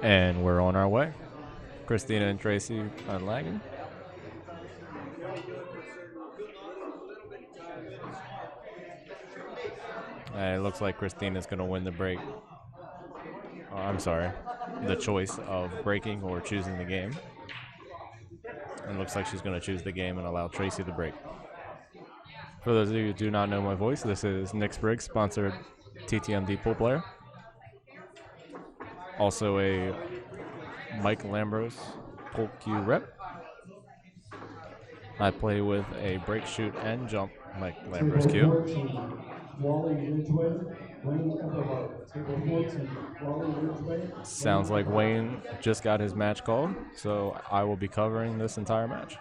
And we're on our way. Christina and Tracey are lagging. It looks like Christina's going to win the break. Oh, I'm sorry. The choice of breaking or choosing the game. And it looks like she's going to choose the game and allow Tracey to break. For those of you who do not know my voice, this is Nick Spriggs, sponsored TTMD pool player. Also a Mike Lambros pool cue rep. I play with a break, shoot, and jump Mike Lambros cue. Sounds like Wayne just got his match called, so I will be covering this entire match.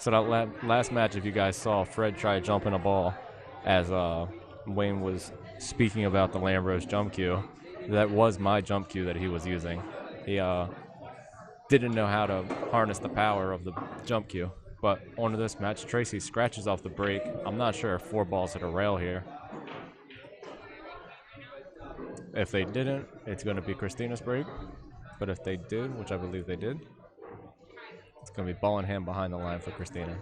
So that last match, if you guys saw, Fred tried jumping a ball as Wayne was speaking about the Lambros jump cue. That was my jump cue that he was using. He didn't know how to harness the power of the jump cue. But onto this match, Tracey scratches off the break. I'm not sure if 4 balls hit a rail here. If they didn't, it's going to be Christina's break. But if they did, which I believe they did, it's going to be ball in hand behind the line for Christina.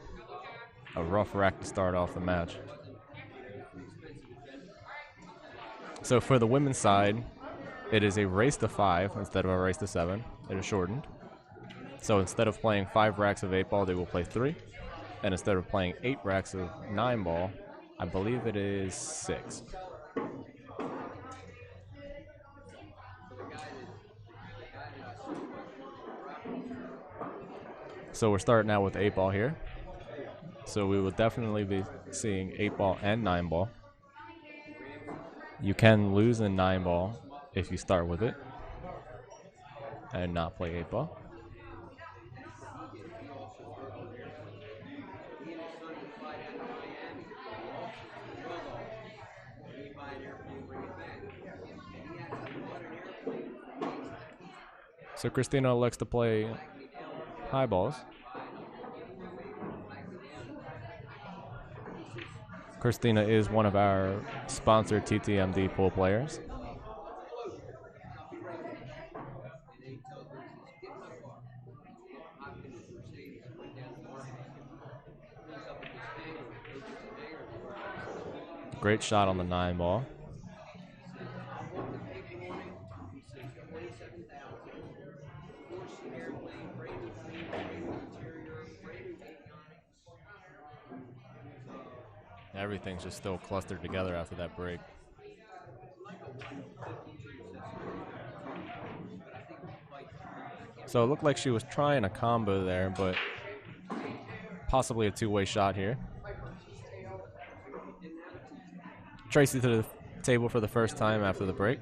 A rough rack to start off the match. So for the women's side, it is a race to 5 instead of a race to 7. It is shortened. So instead of playing 5 racks of 8 ball, they will play 3. And instead of playing 8 racks of 9 ball, I believe it is 6. So we're starting out with 8 ball here. So we will definitely be seeing 8 ball and 9 ball. You can lose in 9 ball if you start with it and not play 8 ball. So Christina elects to play high balls. Christina is one of our sponsored TTMD pool players. Great shot on the 9 ball. Everything's just still clustered together after that break. So it looked like she was trying a combo there, but possibly a 2-way shot here. Tracey to the table for the first time after the break.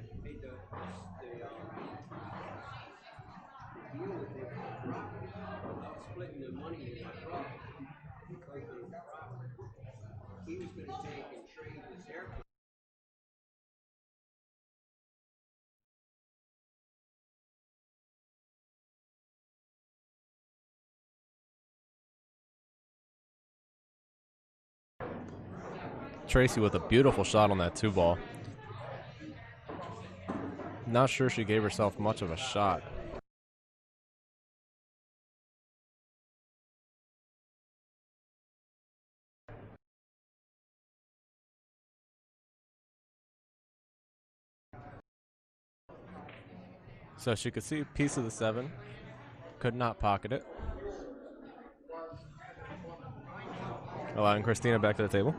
Tracey with a beautiful shot on that 2 ball. Not sure she gave herself much of a shot. So she could see a piece of the 7, could not pocket it. Allowing Christina back to the table.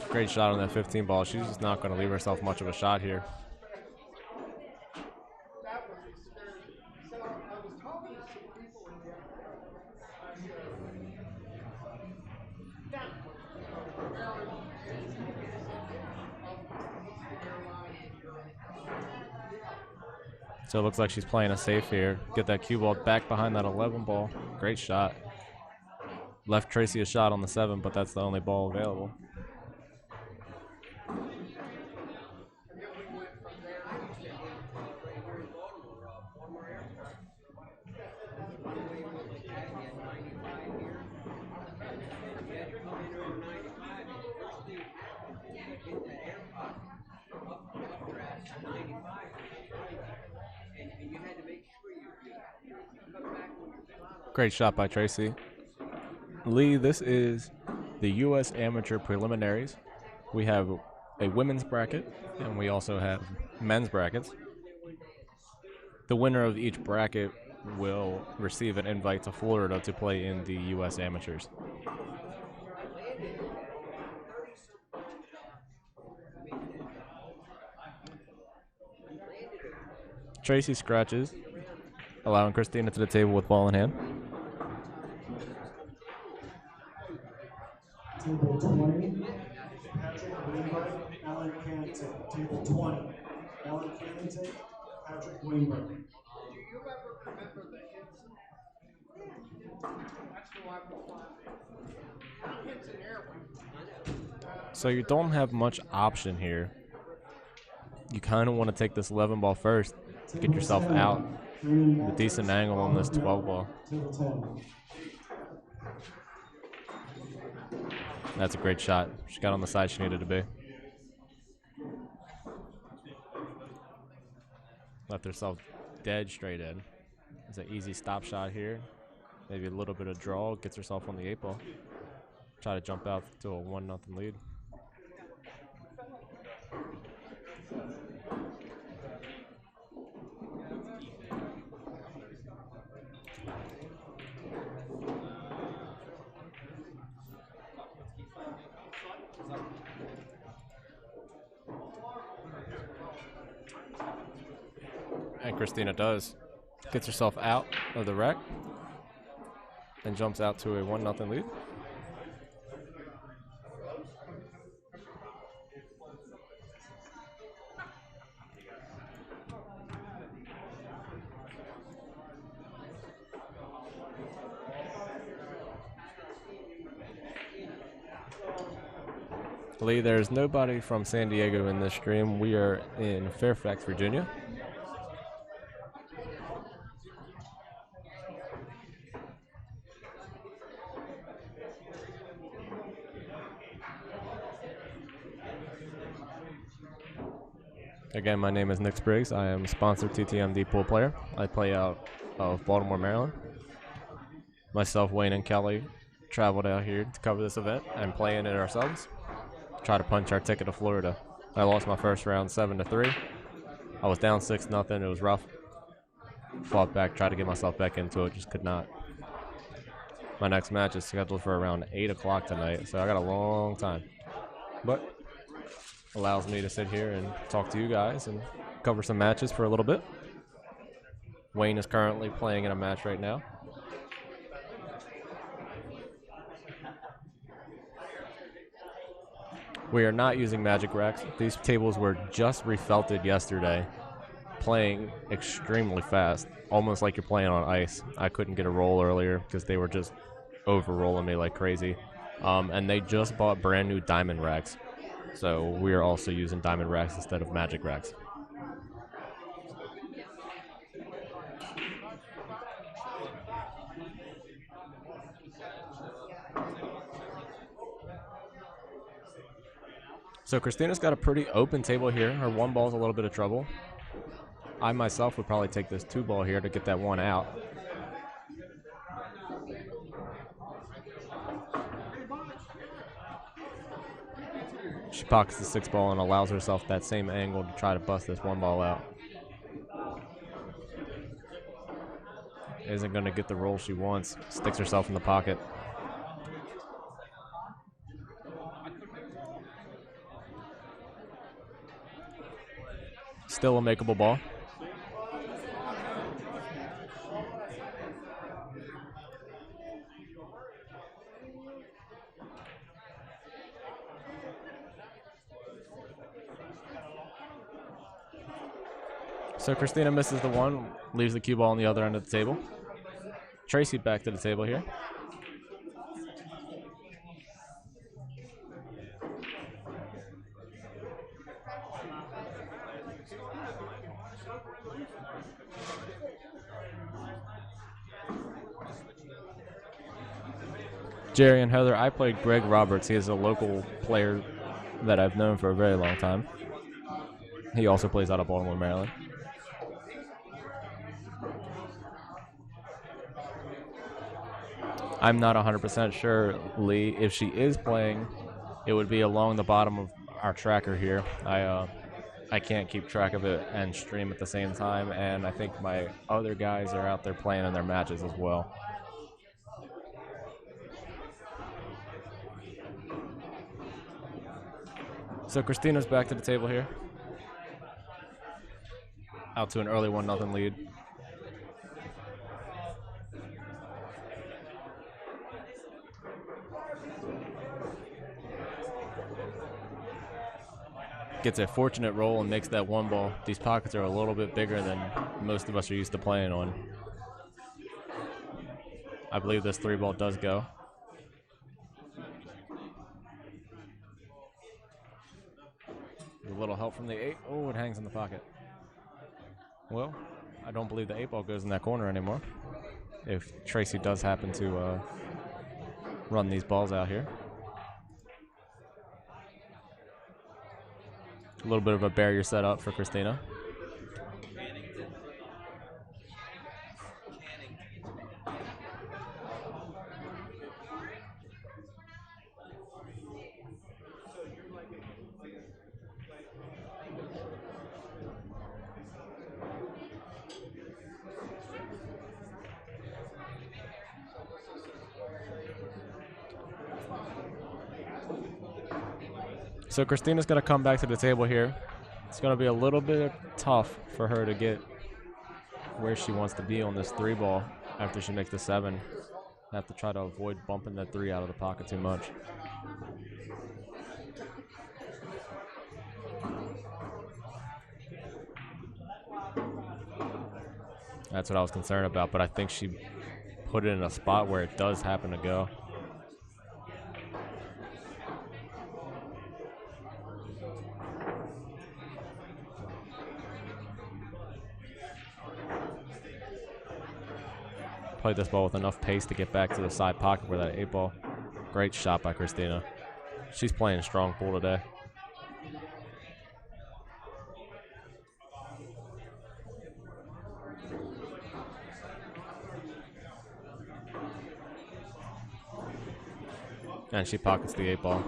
Great shot on that 15 ball. She's just not going to leave herself much of a shot here. So it looks like she's playing it safe here. Get that cue ball back behind that 11 ball. Great shot. Left Tracey a shot on the 7, but that's the only ball available. Great shot by Tracey. Lee, this is the US Amateur Preliminaries. We have a women's bracket, and we also have men's brackets. The winner of each bracket will receive an invite to Florida to play in the US Amateurs. Tracey scratches, allowing Christina to the table with ball in hand. Table 20, Patrick Weinberg, Alan Canton. Table 20, Alan Canton, Patrick Weinberg. Do you ever remember the hits? That's who I will find. So you don't have much option here. You kind of want to take this 11 ball first, get yourself out with a decent angle on this 12 ball. That's a great shot. She got on the side she needed to be. Left herself dead straight in. It's an easy stop shot here. Maybe a little bit of draw, gets herself on the 8 ball. Try to jump out to a 1-0 lead. And Christina does. Gets herself out of the rack and jumps out to a 1-0 lead. Lee, there's nobody from San Diego in this stream. We are in Fairfax, Virginia. Again, my name is Nick Spriggs. I am a sponsored TTMD pool player. I play out of Baltimore, Maryland. Myself, Wayne, and Kelly traveled out here to cover this event and play in it ourselves. Try to punch our ticket to Florida. I lost my first round 7-3. I was down 6-0. It was rough. Fought back, tried to get myself back into it, just could not. My next match is scheduled for around 8 o'clock tonight, so I got a long time. But allows me to sit here and talk to you guys and cover some matches for a little bit. Wayne is currently playing in a match right now. We are not using magic racks. These tables were just refelted yesterday, playing extremely fast, almost like you're playing on ice. I couldn't get a roll earlier because they were just over-rolling me like crazy. And they just bought brand new diamond racks. So we are also using diamond racks instead of magic racks. So Christina's got a pretty open table here. Her 1 ball's a little bit of trouble. I myself would probably take this 2 ball here to get that 1 out. She pockets the 6 ball and allows herself that same angle to try to bust this 1 ball out. Isn't going to get the roll she wants. Sticks herself in the pocket. Still a makeable ball. So Christina misses the one, leaves the cue ball on the other end of the table. Tracey back to the table here. Jerry and Heather, I played Greg Roberts. He is a local player that I've known for a very long time. He also plays out of Baltimore, Maryland. I'm not 100% sure, Lee. If she is playing, it would be along the bottom of our tracker here. I can't keep track of it and stream at the same time, and I think my other guys are out there playing in their matches as well. So Christina's back to the table here. Out to an early 1-0 lead. Gets a fortunate roll and makes that one ball. These pockets are a little bit bigger than most of us are used to playing on. I believe this 3-ball does go. A little help from the 8. Oh, it hangs in the pocket. Well, I don't believe the 8-ball goes in that corner anymore. If Tracey does happen to run these balls out here. A little bit of a barrier set up for Christina. So Christina's going to come back to the table here. It's going to be a little bit tough for her to get where she wants to be on this 3-ball after she makes the 7. Have to try to avoid bumping that 3 out of the pocket too much. That's what I was concerned about, but I think she put it in a spot where it does happen to go. Played this ball with enough pace to get back to the side pocket where that 8-ball. Great shot by Christina. She's playing strong pool today. And she pockets the 8-ball.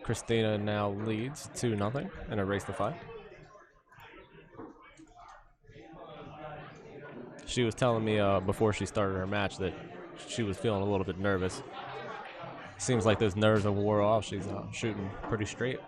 Christina now leads 2-0 in a race to 5. She was telling me before she started her match that she was feeling a little bit nervous. Seems like those nerves have wore off. She's shooting pretty straight.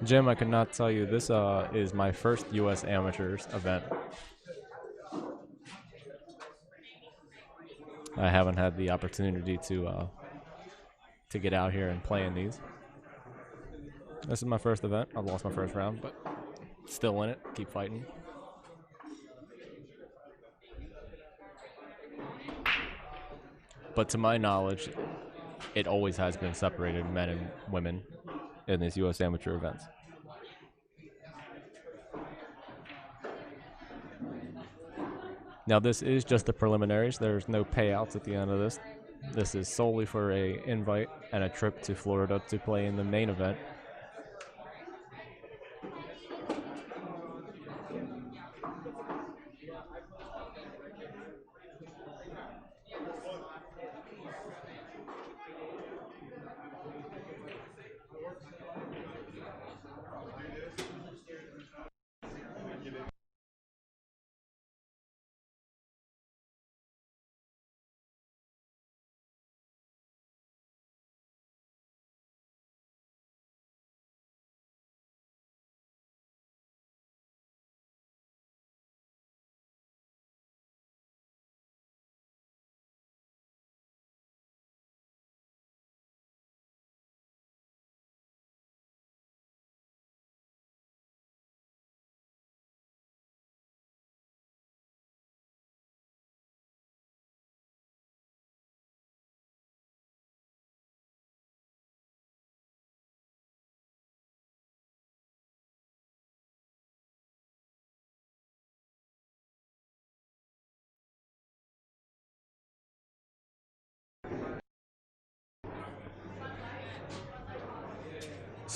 Jim, I could not tell you, this is my first US Amateurs event. I haven't had the opportunity to get out here and play in these. This is my first event. I've lost my first round, but still in it. Keep fighting. But to my knowledge, it always has been separated, men and women, in these US Amateur events. Now, this is just the preliminaries. There's no payouts at the end of this. This is solely for a invite and a trip to Florida to play in the main event.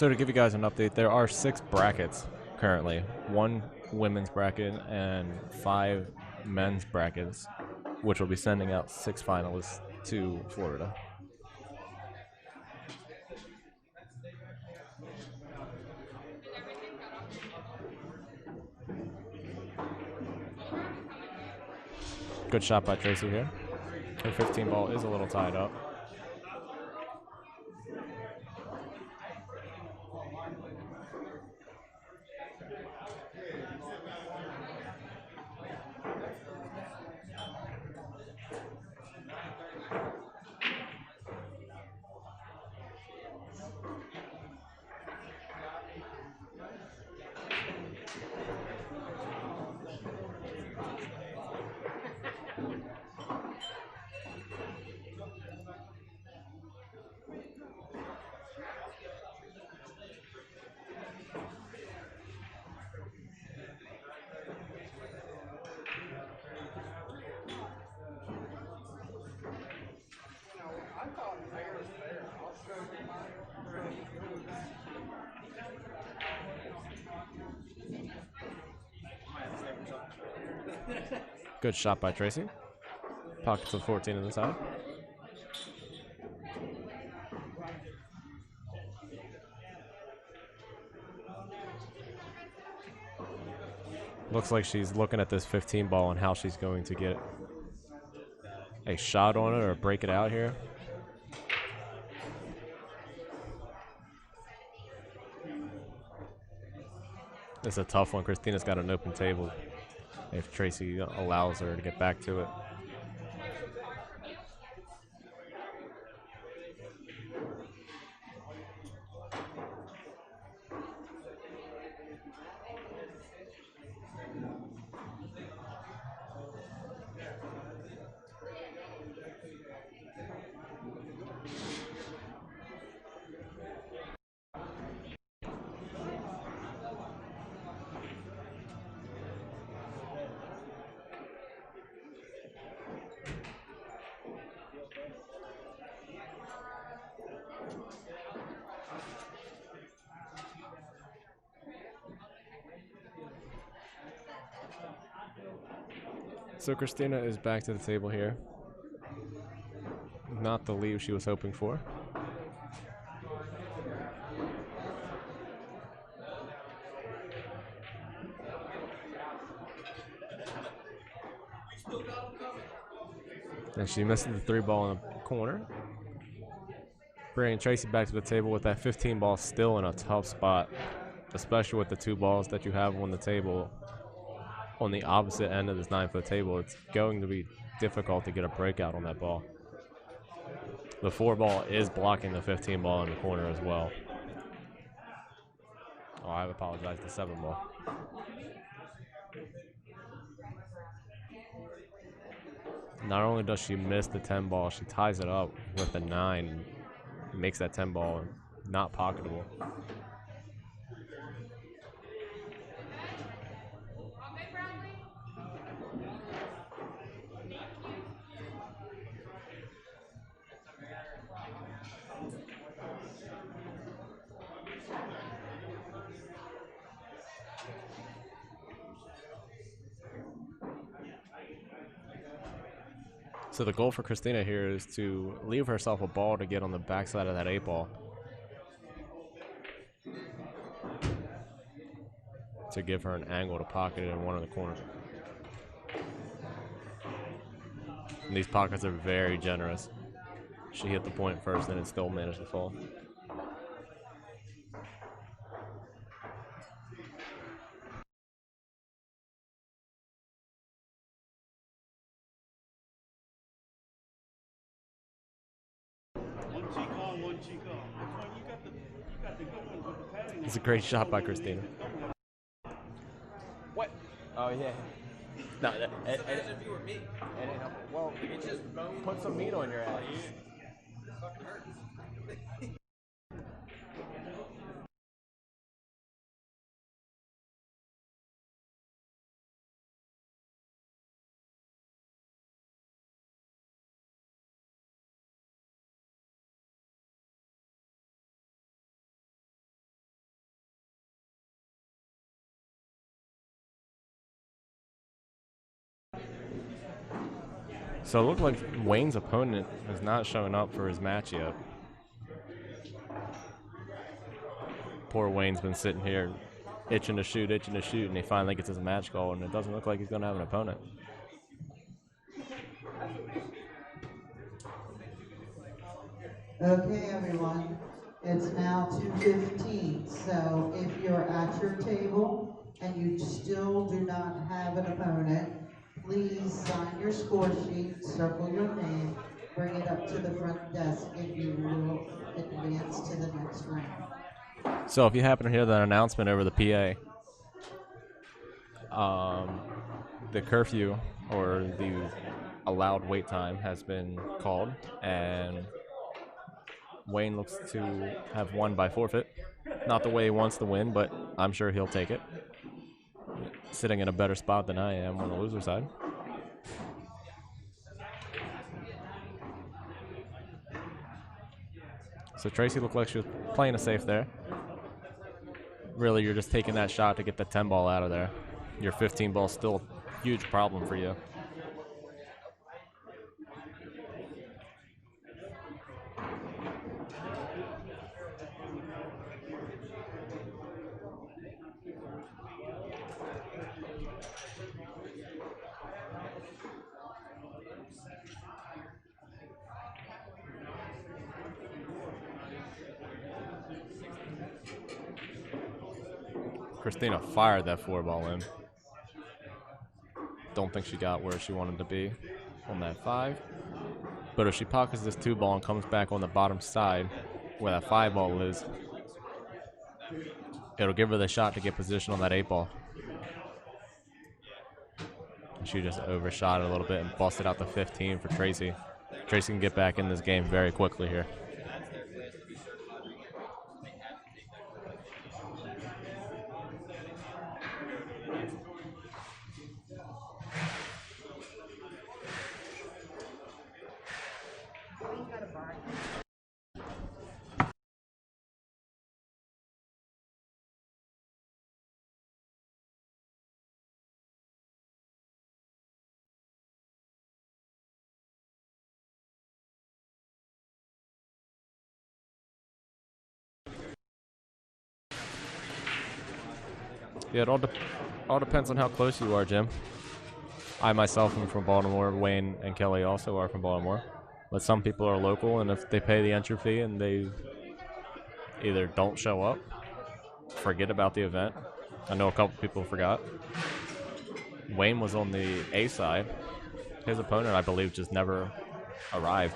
So to give you guys an update, there are 6 brackets currently. 1 women's bracket and 5 men's brackets, which will be sending out 6 finalists to Florida. Good shot by Tracey here. Her 15 ball is a little tied up. Good shot by Tracey. Pockets of 14 in the side. Looks like she's looking at this 15 ball and how she's going to get a shot on it or break it out here. It's a tough one. Christina's got an open table if Tracey allows her to get back to it. So Christina is back to the table here. Not the lead she was hoping for. And she misses the 3 ball in the corner. Bringing Tracey back to the table with that 15 ball still in a tough spot, especially with the 2 balls that you have on the table. On the opposite end of this 9-foot table, it's going to be difficult to get a breakout on that ball. The 4 ball is blocking the 15 ball in the corner as well. Oh, I apologize, the 7 ball. Not only does she miss the 10 ball, she ties it up with the 9, makes that 10 ball not pocketable. So the goal for Christina here is to leave herself a ball to get on the backside of that 8 ball to give her an angle to pocket it in one of the corners. And these pockets are very generous. She hit the point first and it still managed to fall. It's a great shot by Christina. What? Oh, yeah. No, If you were me, well, it just put some meat on your ass. fucking hurts. So it looked like Wayne's opponent is not showing up for his match yet. Poor Wayne's been sitting here itching to shoot, and he finally gets his match call, and it doesn't look like he's going to have an opponent. Okay, everyone, it's now 2:15, so if you're at your table and you still do not have an opponent, please sign your score sheet, circle your name, bring it up to the front desk, and you will advance to the next round. So if you happen to hear that announcement over the PA, the curfew or the allowed wait time has been called, and Wayne looks to have won by forfeit. Not the way he wants to win, but I'm sure he'll take it. Sitting in a better spot than I am on the loser side. So Tracey looked like she was playing it safe there. Really, you're just taking that shot to get the 10 ball out of there. Your 15 ball is still a huge problem for you. Christina fired that 4 ball in. Don't think she got where she wanted to be on that 5. But if she pockets this 2 ball and comes back on the bottom side where that 5 ball is, it'll give her the shot to get position on that 8 ball. She just overshot it a little bit and busted out the 15 for Tracey. Tracey can get back in this game very quickly here. Yeah, it all depends on how close you are, Jim. I myself am from Baltimore. Wayne and Kelly also are from Baltimore. But some people are local, and if they pay the entry fee and they either don't show up, forget about the event. I know a couple people forgot. Wayne was on the A side. His opponent, I believe, just never arrived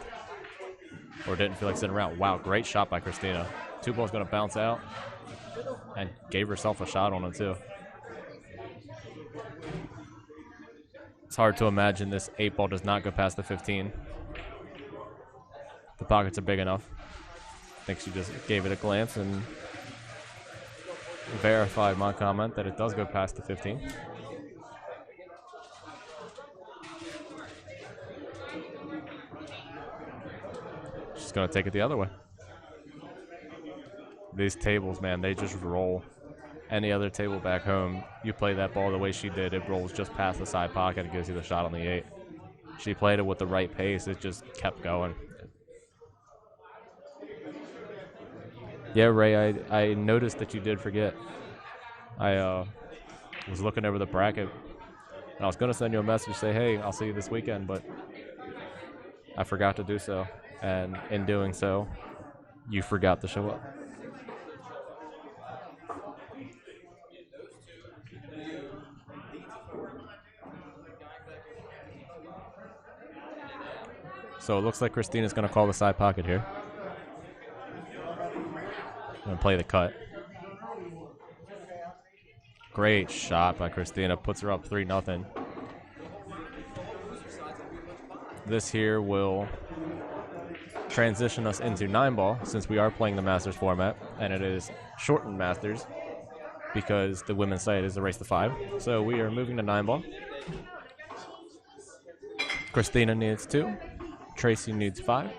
or didn't feel like sitting around. Wow, great shot by Christina. 2 ball's going to bounce out and gave herself a shot on it, too. It's hard to imagine this 8 ball does not go past the 15. The pockets are big enough. I think she just gave it a glance and verified my comment that it does go past the 15. She's going to take it the other way. These tables, man, they just roll. Any other table back home, you play that ball the way she did, it rolls just past the side pocket and gives you the shot on the 8. She played it with the right pace. It just kept going. Yeah, Ray, I noticed that you did forget. I was looking over the bracket, and I was going to send you a message say, hey, I'll see you this weekend, but I forgot to do so. And in doing so, you forgot to show up. So it looks like Christina's going to call the side pocket here. Going to play the cut. Great shot by Christina. Puts her up 3-0. This here will transition us into 9-ball since we are playing the Masters format, and it is shortened Masters because the women's side is a race to 5. So we are moving to 9-ball. Christina needs 2. Tracey needs 5.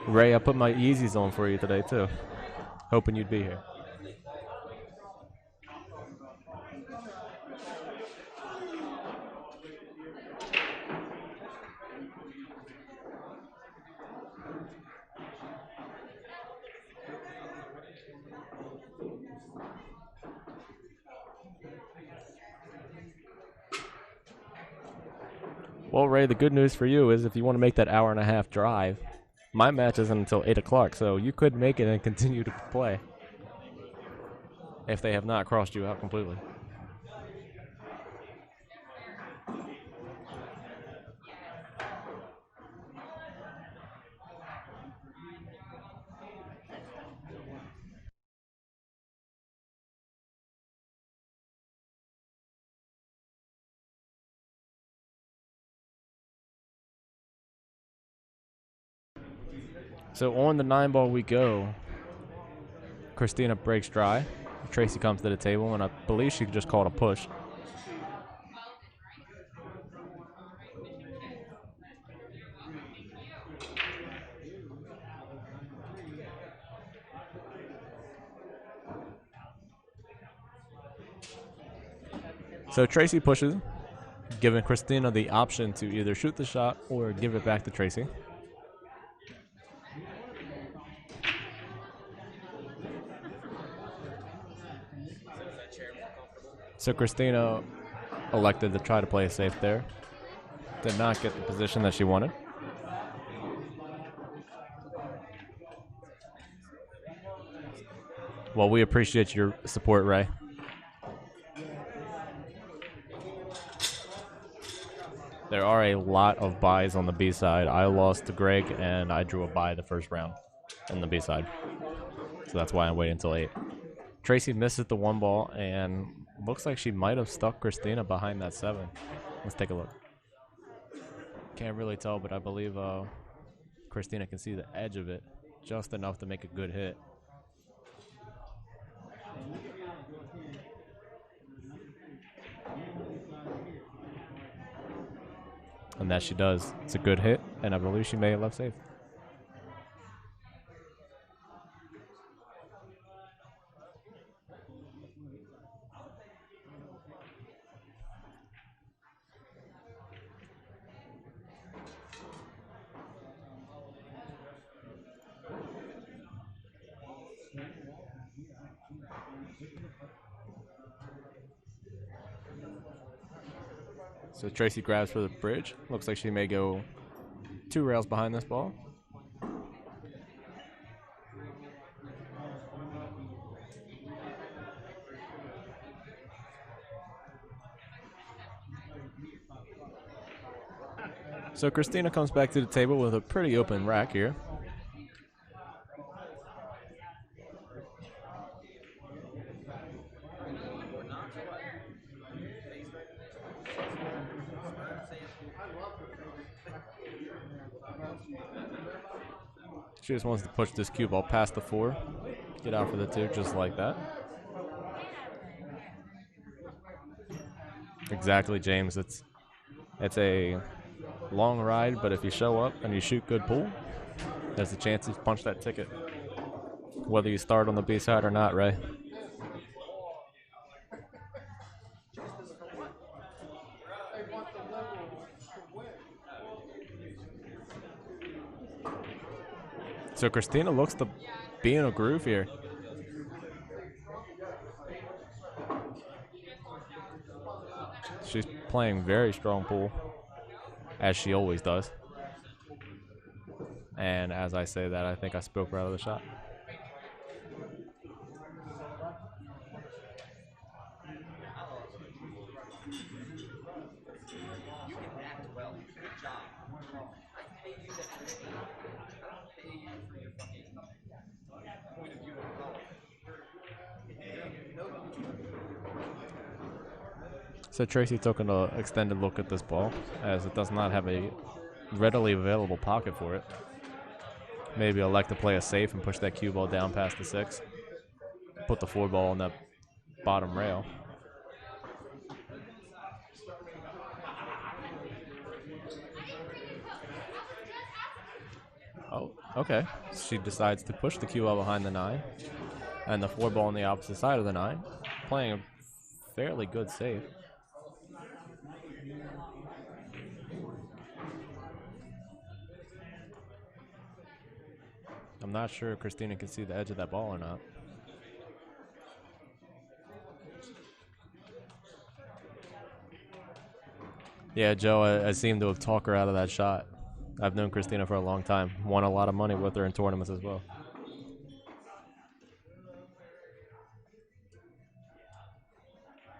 Ray, I put my Yeezys on for you today, too. Hoping you'd be here. Well, Ray, the good news for you is if you want to make that hour-and-a-half drive, my match isn't until 8 o'clock, so you could make it and continue to play if they have not crossed you out completely. So on the 9-ball we go. Christina breaks dry. Tracey comes to the table, and I believe she just called a push. So Tracey pushes, giving Christina the option to either shoot the shot or give it back to Tracey. So Christina elected to try to play it safe there. Did not get the position that she wanted. Well, we appreciate your support, Ray. There are a lot of buys on the B side. I lost to Greg, and I drew a buy the first round in the B side. So that's why I'm waiting until 8. Tracey misses the 1 ball, and looks like she might have stuck Christina behind that 7. Let's take a look. Can't really tell, but I believe Christina can see the edge of it just enough to make a good hit. And that she does. It's a good hit, and I believe she may have left safe. So Tracey grabs for the bridge. Looks like she may go 2 rails behind this ball. So Christina comes back to the table with a pretty open rack here. She just wants to push this cue ball past the 4. Get out for the 2 just like that. Exactly, James. It's a long ride, but if you show up and you shoot good pool, there's a chance you punch that ticket. Whether you start on the B side or not, Ray. So Christina looks to be in a groove here. She's playing very strong pool, as she always does. And as I say that, I think I spoke her out of the shot. You can act well. Good job. I paid you that today. I don't pay you for your fucking point of view of golf. So Tracey took an extended look at this ball, as it does not have a readily available pocket for it. Maybe elect to play it safe and push that cue ball down past the 6. Put the 4 ball on that bottom rail. Oh, okay. She decides to push the cue ball behind the 9 and the 4 ball on the opposite side of the 9, playing a fairly good save. I'm not sure if Christina can see the edge of that ball or not. Yeah, Joe, I seem to have talked her out of that shot. I've known Christina for a long time. Won a lot of money with her in tournaments as well.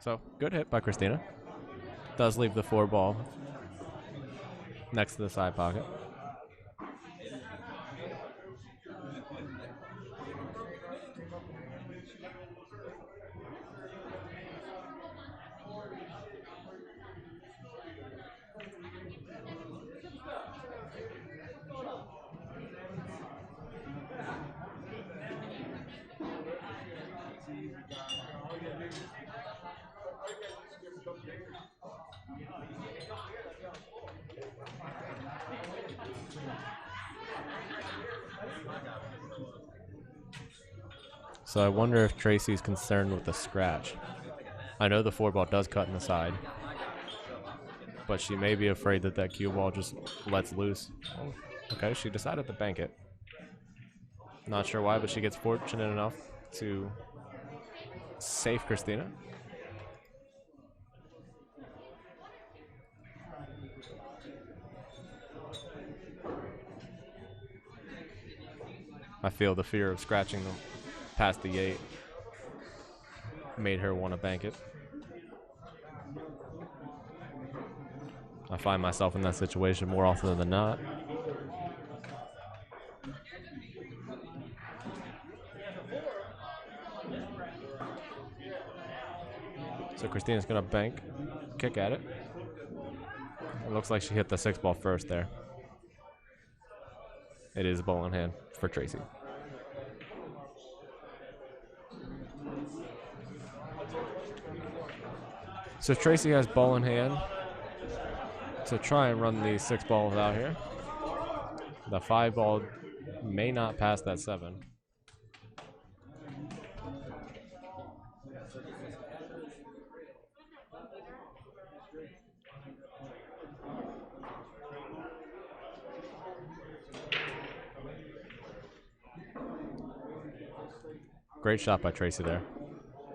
So, good hit by Christina. Does leave the 4 ball next to the side pocket. So I wonder if Tracey's concerned with the scratch. I know the 4 ball does cut in the side, but she may be afraid that that cue ball just lets loose. Oh, okay, she decided to bank it. Not sure why, but she gets fortunate enough to save Christina. I feel the fear of scratching them past the 8 made her want to bank it. I find myself in that situation more often than not. So Christina's going to bank, kick at it. It looks like she hit the 6 ball first there. It is ball in hand for Tracey. So Tracey has ball in hand to try and run these 6 balls out here. The 5 ball may not pass that 7. Great shot by Tracey there.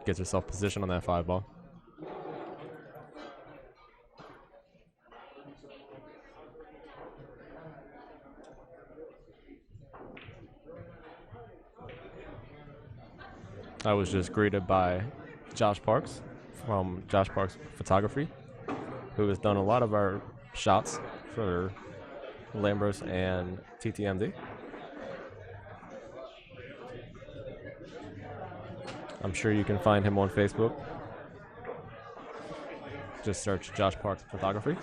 Gets herself positioned on that 5 ball. I was just greeted by Josh Parks from Josh Parks Photography, who has done a lot of our shots for Lambros and TTMD. I'm sure you can find him on Facebook. Just search Josh Parks Photography.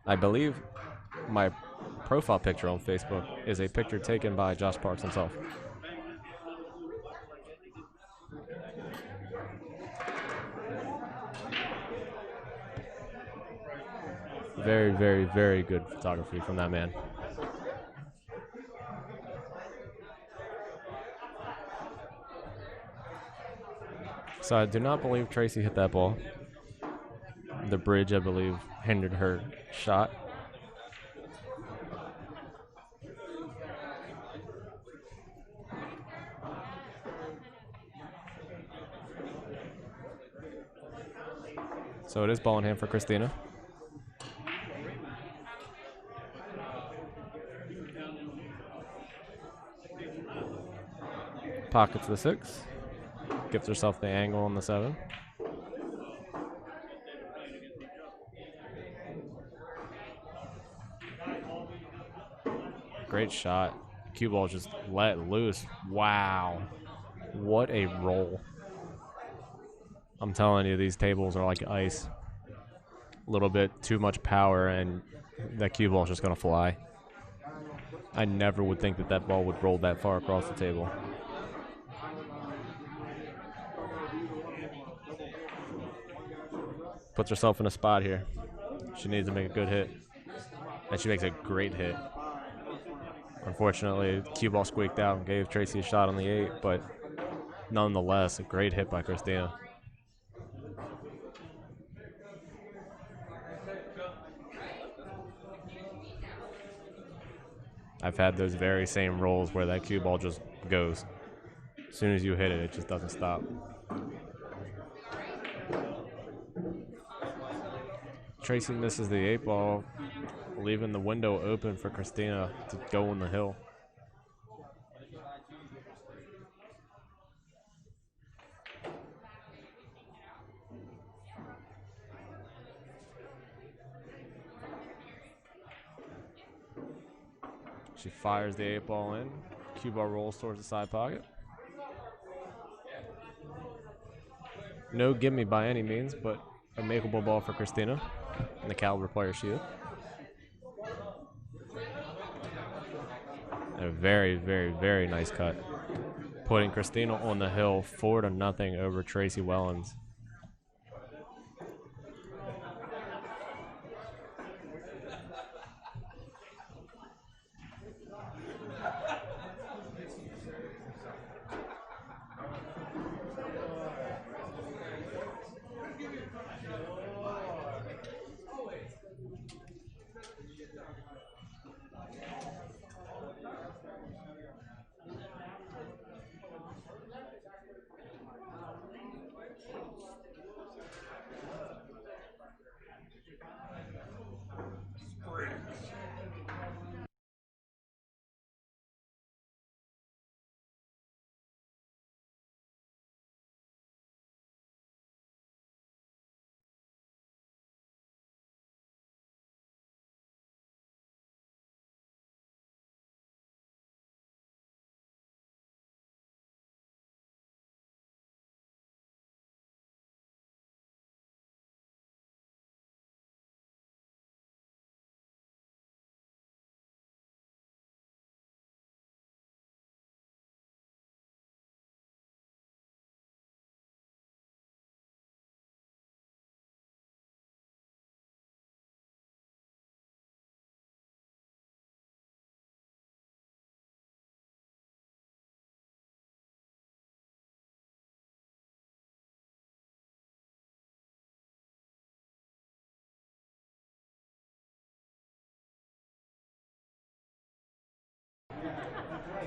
I believe my profile picture on Facebook is a picture taken by Josh Parks himself. Very, very, very good photography from that man. So I do not believe Tracey hit that ball. The bridge, I believe, hindered her shot. So it is ball in hand for Christina. Pockets the 6. Gives herself the angle on the 7. Great shot. Cue ball just let loose. Wow. What a roll. I'm telling you, these tables are like ice. A little bit too much power, and that cue ball is just going to fly. I never would think that that ball would roll that far across the table. Puts herself in a spot here. She needs to make a good hit. And she makes a great hit. Unfortunately, cue ball squeaked out and gave Tracey a shot on the 8, but nonetheless, a great hit by Christina. I've had those very same rolls where that cue ball just goes. As soon as you hit it, it just doesn't stop. Tracey misses the 8-ball, leaving the window open for Christina to go on the hill. She fires the 8-ball in. Cue ball rolls towards the side pocket. No gimme by any means, but a makeable ball for Christina and the caliber player she is. And a very, very, very nice cut, putting Christina on the hill 4-0 over Tracey Wellons.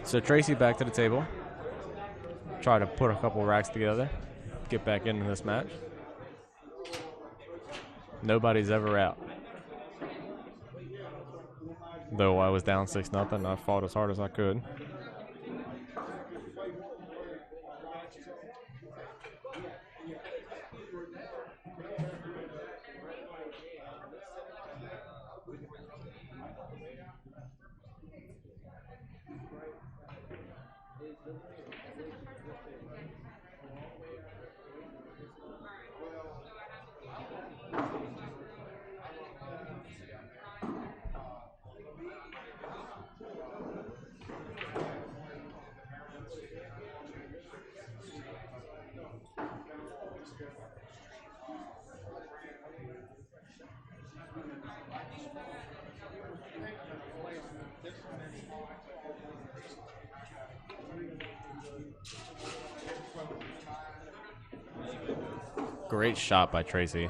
So Tracey back to the table. Try to put a couple racks together. Get back into this match. Nobody's ever out. Though I was down 6-0, I fought as hard as I could. Great shot by Tracey.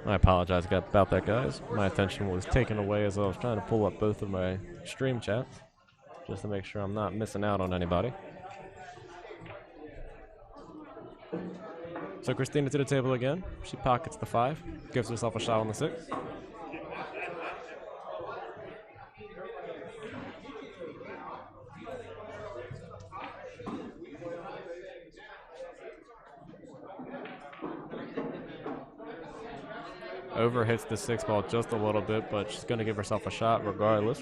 I apologize about that, guys. My attention was taken away as I was trying to pull up both of my stream chats just to make sure I'm not missing out on anybody. So Christina to the table again. She pockets the 5, gives herself a shot on the 6. Over hits the 6-ball just a little bit, but she's going to give herself a shot regardless.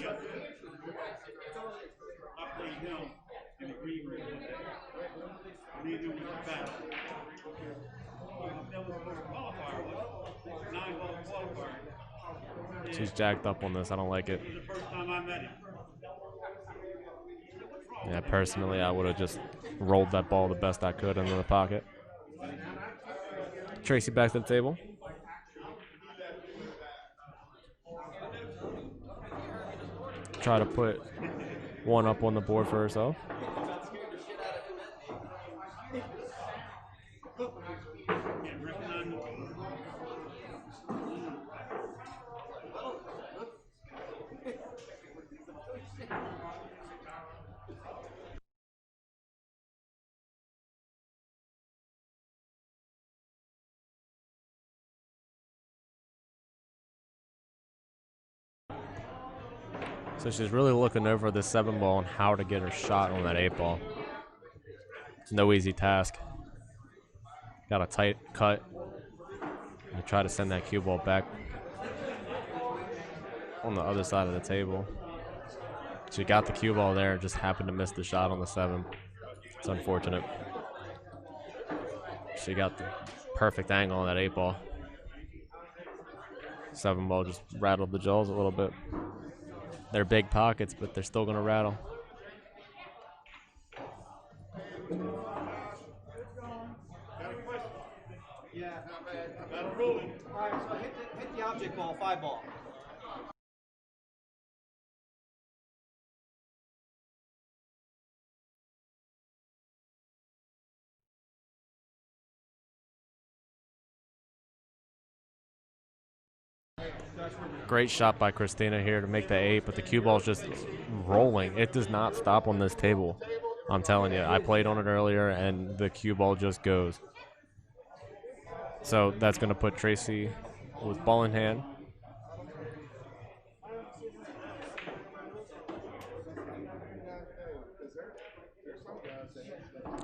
She's jacked up on this. I don't like it. Yeah, personally, I would have just rolled that ball the best I could into the pocket. Tracey back to the table. Try to put one up on the board for herself. So she's really looking over the 7 ball and how to get her shot on that 8 ball. It's no easy task. Got a tight cut. And try to send that cue ball back on the other side of the table. She got the cue ball there, just happened to miss the shot on the 7. It's unfortunate. She got the perfect angle on that 8 ball. 7 ball just rattled the jaws a little bit. They're big pockets, but they're still going to rattle. Yeah, not bad. All right, so hit the object ball, 5 ball. Great shot by Christina here to make the 8, but the cue ball's just rolling. It does not stop on this table. I'm telling you, I played on it earlier, and the cue ball just goes. So that's going to put Tracey with ball in hand.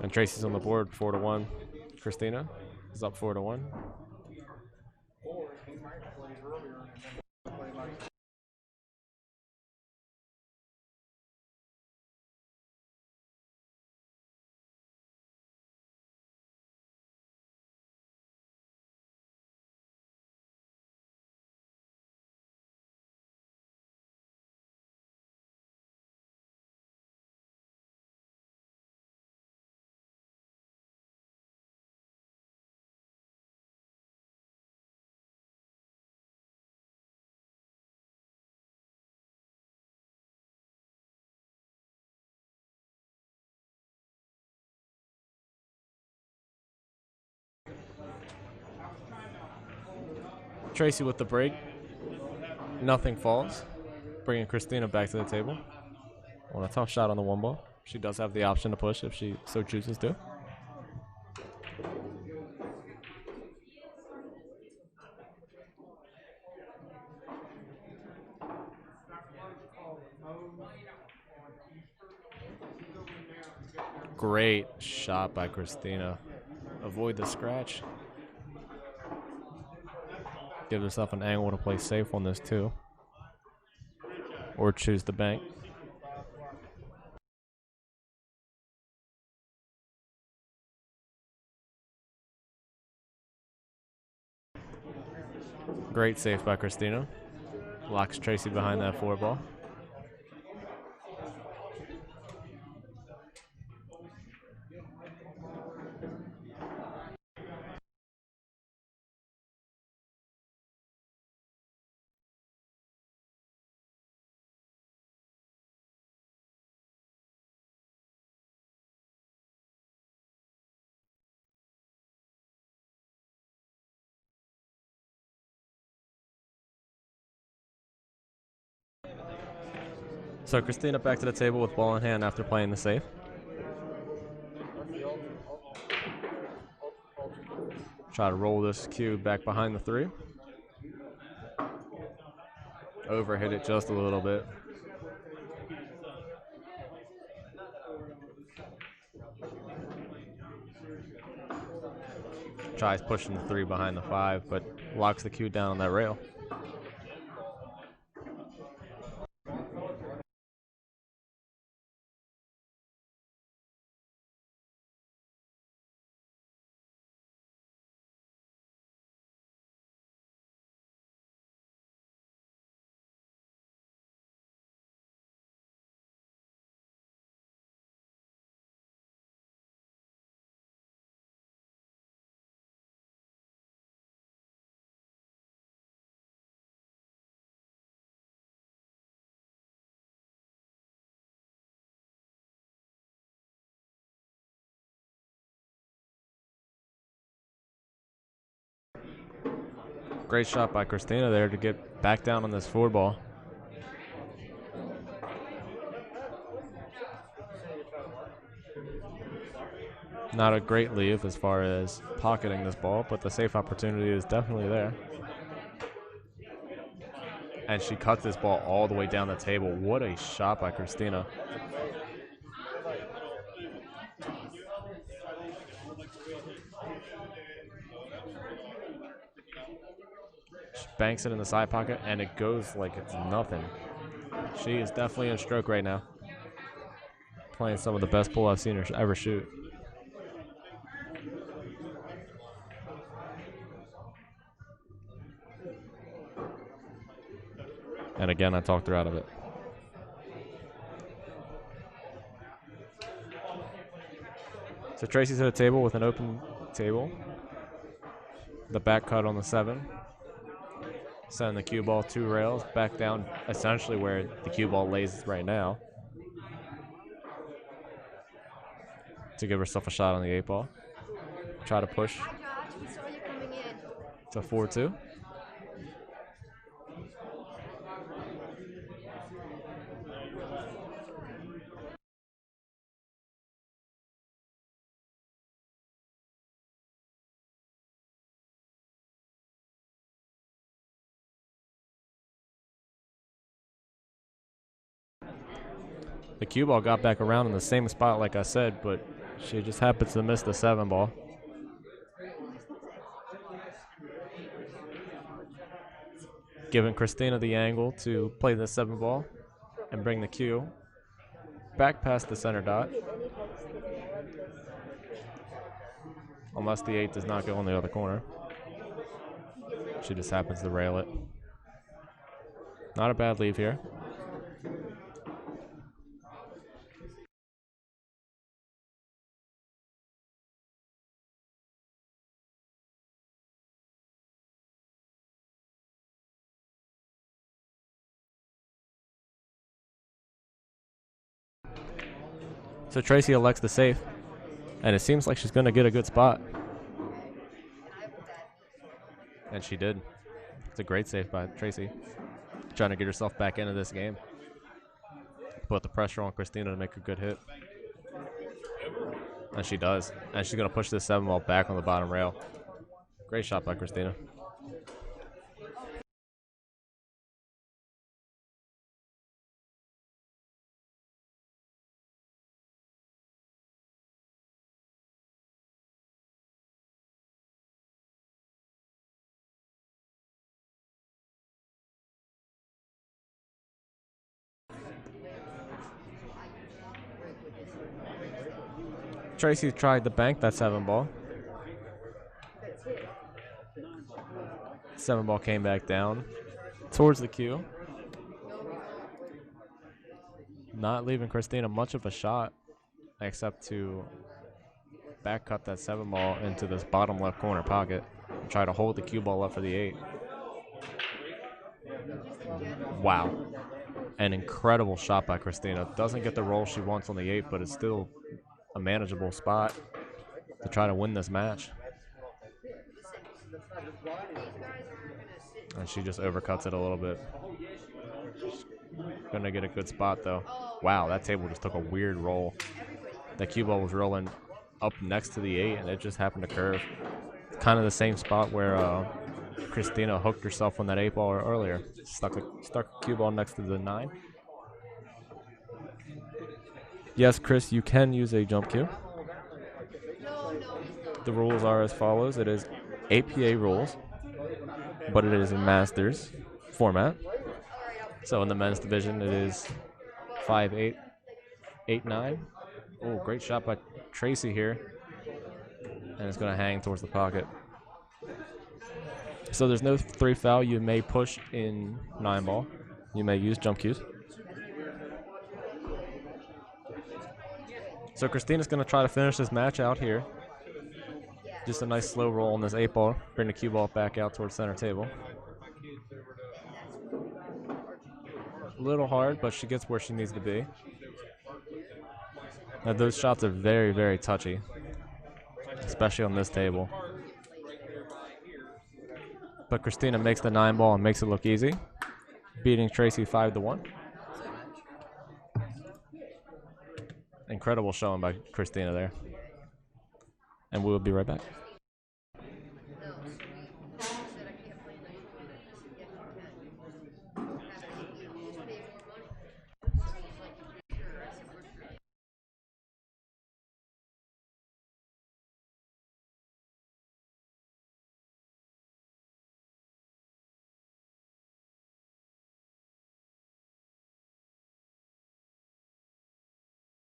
And Tracey's on the board, 4-1. Christina is up 4-1. Tracey with the break. Nothing falls. Bringing Christina back to the table. On a tough shot on the 1 ball. She does have the option to push if she so chooses to. Great shot by Christina. Avoid the scratch. Give herself an angle to play safe on this too. Or choose the bank. Great save by Christina. Locks Tracey behind that 4 ball. So Christina back to the table with ball in hand after playing the safe. Try to roll this cue back behind the 3. Overhit it just a little bit. Tries pushing the 3 behind the 5, but locks the cue down on that rail. Great shot by Christina there to get back down on this 4-ball. Not a great leave as far as pocketing this ball, but the safe opportunity is definitely there. And she cuts this ball all the way down the table. What a shot by Christina. She banks it in the side pocket, and it goes like it's nothing. She is definitely in stroke right now. Playing some of the best pool I've seen her ever shoot. And again, I talked her out of it. So Tracey's at a table with an open table. The back cut on the 7. Sending the cue ball 2 rails back down, essentially where the cue ball lays right now, to give herself a shot on the 8-ball. Try to push to 4-2. The cue ball got back around in the same spot like I said, but she just happens to miss the 7-ball. Giving Christina the angle to play the 7-ball and bring the cue back past the center dot. Unless the 8 does not go in the other corner. She just happens to rail it. Not a bad leave here. So Tracey elects the safe, and it seems like she's going to get a good spot. And she did. It's a great save by Tracey, trying to get herself back into this game. Put the pressure on Christina to make a good hit. And she does. And she's going to push this 7-ball back on the bottom rail. Great shot by Christina. Tracey tried to bank that 7-ball. 7-ball came back down towards the cue. Not leaving Christina much of a shot except to back cut that 7-ball into this bottom left corner pocket and try to hold the cue ball up for the 8. Wow. An incredible shot by Christina. Doesn't get the roll she wants on the 8, but it's still a manageable spot to try to win this match. And she just overcuts it a little bit. Gonna get a good spot though. Wow, that table just took a weird roll. The cue ball was rolling up next to the 8 and it just happened to curve. Kind of the same spot where Christina hooked herself on that 8-ball earlier. Stuck a cue ball next to the 9. Yes, Chris, you can use a jump cue. The rules are as follows. It is APA rules, but it is a Masters format. So in the men's division, it is 5-8, 8-9. Oh, great shot by Tracey here. And it's going to hang towards the pocket. So there's no 3 foul. You may push in 9-ball. You may use jump cues. So Christina's going to try to finish this match out here. Just a nice slow roll on this 8-ball. Bring the cue ball back out towards center table. A little hard, but she gets where she needs to be. Now those shots are very, very touchy, especially on this table. But Christina makes the 9 ball and makes it look easy, beating Tracey 5-1. Incredible showing by Christina there. And we'll be right back.